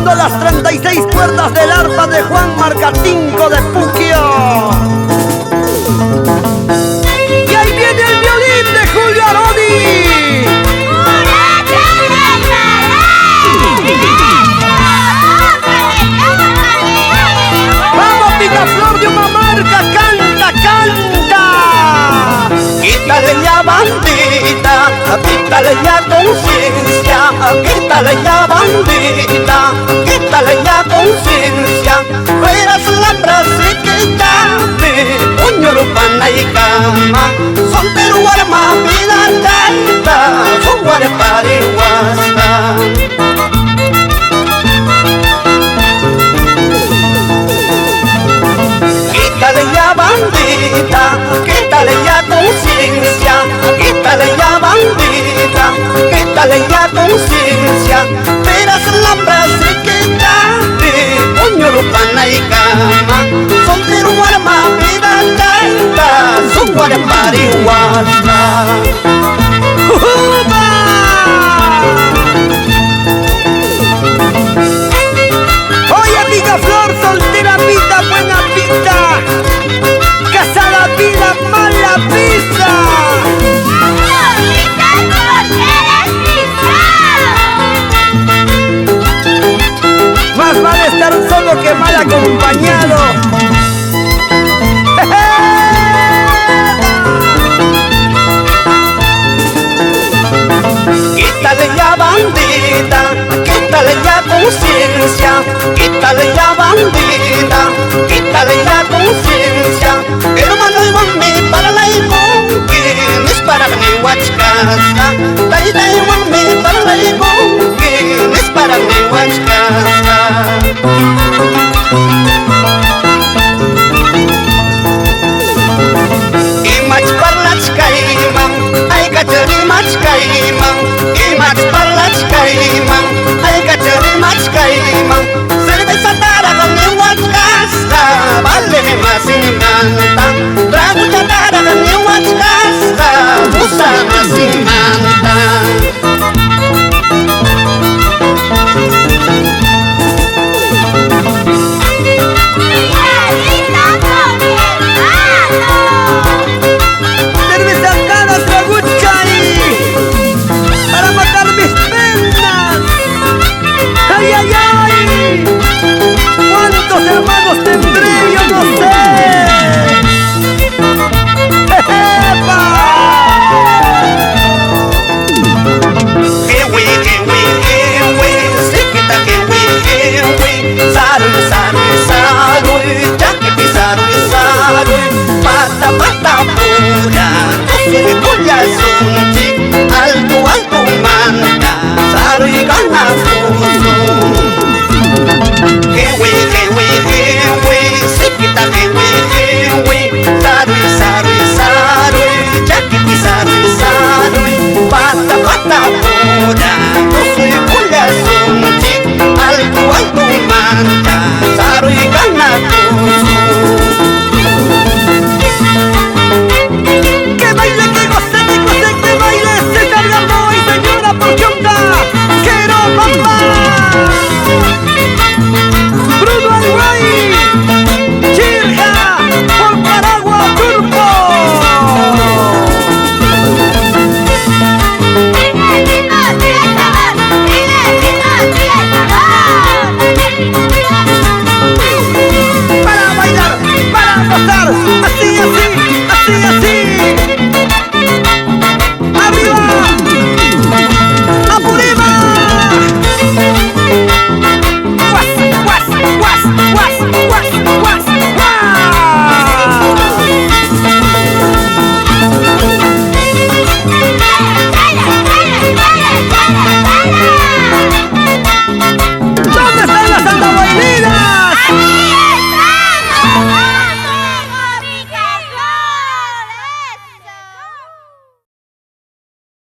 tocando las 36 cuerdas del arpa de Juan Marcatinco de Puquio. Y ahí viene el violín de Julio Arodi. ¡Vamos, Picaflor de Humamarca! ¡Canta, canta! Quítale ya bandita, quítale ya conciencia, quítale ya bandita, quítale ya conciencia. Verás la frase que llame, puño pana y cama, soltero arma vida canta, su guareparihuasta. Quítale ya bandita, quítale ya conciencia, quítale ya bandita, quítale ya conciencia. Verás la frase que llame, puño pana y cama, soltero arma vida canta, su guareparihuasta. Oye, Picaflor, soltera vida, buena vida, casada vida, mala vida. Más vale estar solo que mal acompañado. Quítale ya bandita, quítale ya conciencia, quítale ya bandita, quítale ya conciencia. Hermano y mami para la igual, es para mi huachcasa. Taita y mami para la igual, es para mi huachcasa. Imach parlach kaiman, ay kachari mach kaiman. Imach parlach kaiman, ay kachari mach kaiman. Cerveza tara con mi huachcasa, vale más sin manta. Trago chatara con mi huachcasa, usa más sin manta. Hermanos tendré, yo no sé. ¡Epa! Hewi, hewi, hewi, sikita hewi, hewi. Sarui, sarui, sarui, jakiti sarui, sarui. Pata, pata pura, tusui puya sunti. Alto, alto manta, sarui gana fusu. Hewi, hewi, hewi, sikita hewi, hewi. Sarui, sarui, sarui, jakiti sarui, sarui. Pata, pata pura, tusui puya sunti. Alto, alto manta, sarui gana fusu. Que baile, que goce, que baile. Se carga muy señora por chunta. Quiero mamá. Bruno Alguay, Chirja, por Paragua, Turpo. Para bailar, para gozar, así, así.